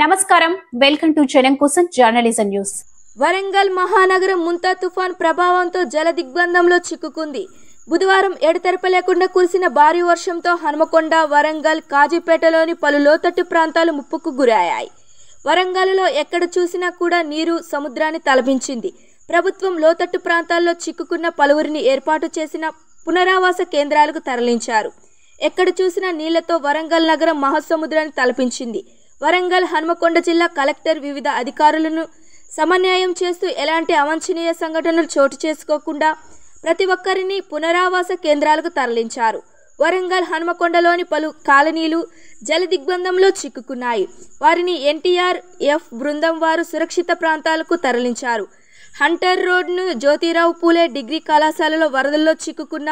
నమస్కారం welcome to జనం కోసం జర్నలిజం న్యూస్. వరంగల్ మహానగరం ముంతా తుఫాన్ ప్రభావంతో జల దిగ్బంధంలో చిక్కుకుంది. బుధవారం ఎడతెరపి లేకుండా కురిసిన భారీ వర్షంతో హనుమకొండ, వరంగల్, కాజీపేటలోని పలు లోతట్టు ప్రాంతాలు ముప్పుకు గురయ్యాయి. వరంగల్లో ఎక్కడ చూసినా కూడా నీరు సముద్రాన్ని తలపించింది. ప్రభుత్వం లోతట్టు ప్రాంతాల్లో చిక్కుకున్న పలువురిని ఏర్పాటు చేసిన పునరావాస కేంద్రాలకు తరలించారు. ఎక్కడ చూసినా నీళ్లతో వరంగల్ నగరం మహాసముద్రాన్ని తలపించింది. వరంగల్, హనుమకొండ జిల్లా కలెక్టర్ వివిధ అధికారులను సమన్వయం చేస్తూ ఎలాంటి అవాంఛనీయ సంఘటనలు చోటు చేసుకోకుండా ప్రతి ఒక్కరిని పునరావాస కేంద్రాలకు తరలించారు. వరంగల్, హనుమకొండలోని పలు కాలనీలు జల దిగ్బంధంలో చిక్కుకున్నాయి. వారిని ఎన్టీఆర్ఎఫ్ బృందం వారు సురక్షిత ప్రాంతాలకు తరలించారు. హంటర్ రోడ్ను జ్యోతిరావు పూలే డిగ్రీ కళాశాలలో వరదల్లో చిక్కుకున్న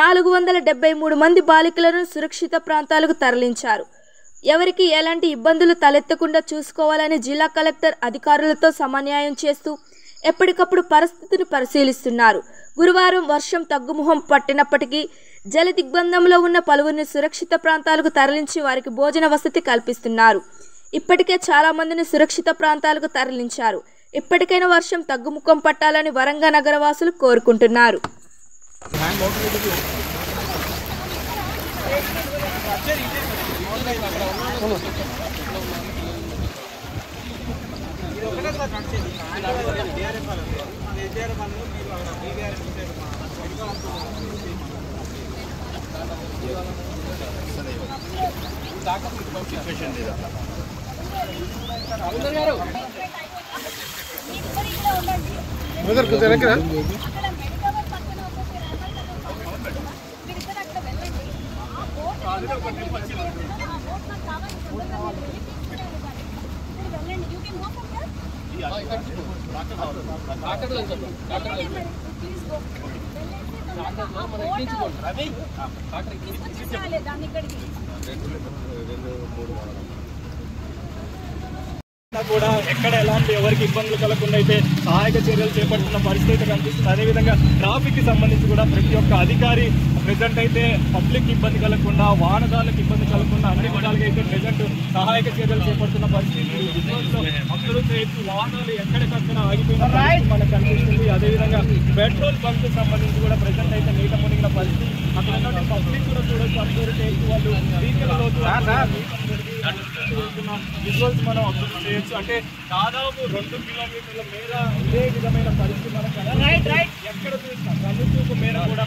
473 మంది బాలికలను సురక్షిత ప్రాంతాలకు తరలించారు. ఎవరికి ఎలాంటి ఇబ్బందులు తలెత్తకుండా చూసుకోవాలని జిల్లా కలెక్టర్ అధికారులతో సమన్వయం చేస్తూ ఎప్పటికప్పుడు పరిస్థితిని పరిశీలిస్తున్నారు. గురువారం వర్షం తగ్గుముఖం పట్టినప్పటికీ జల దిగ్బంధంలో ఉన్న పలువురిని సురక్షిత ప్రాంతాలకు తరలించి వారికి భోజన వసతి కల్పిస్తున్నారు. ఇప్పటికే చాలా మందిని సురక్షిత ప్రాంతాలకు తరలించారు. ఇప్పటికైనా వర్షం తగ్గుముఖం పట్టాలని వరంగల్ నగరవాసులు కోరుకుంటున్నారు. కూడా ఎక్కడ ఎలాంటి ఎవరికి ఇబ్బందులు కలగకుండా అయితే సహాయక చర్యలు చేపడుతున్న పరిస్థితి కనిపిస్తుంది. అదేవిధంగా ట్రాఫిక్ కి సంబంధించి కూడా ప్రతి ఒక్క అధికారి ప్రెజెంట్ అయితే పబ్లిక్ ఇబ్బంది కలగకుండా, వాహనదారులకు ఇబ్బంది కలగకుండా అన్ని విధాలుగా అయితే ప్రెజెంట్ సహాయక చర్యలు చేపడుతున్న పరిస్థితి. అందరూ వాహనాలు ఎక్కడికక్కడ ఆగిపోయిన మనకు కనిపిస్తుంది. అదేవిధంగా పెట్రోల్ బంక్ సంబంధించి కూడా ప్రెజెంట్ అయితే నీట మునిగిన పరిస్థితి. అక్కడ ఉన్న పబ్లిక్ కూడా చూడొచ్చు. అందరూ వాళ్ళు విజువల్స్ మనం అబ్జర్వ్ చేయొచ్చు. అంటే దాదాపు 2 కిలోమీటర్ల మేర ఇదే విధమైన పరిస్థితి మనకు ఎక్కడ చూసినా కన్ను చూపు మేర కూడా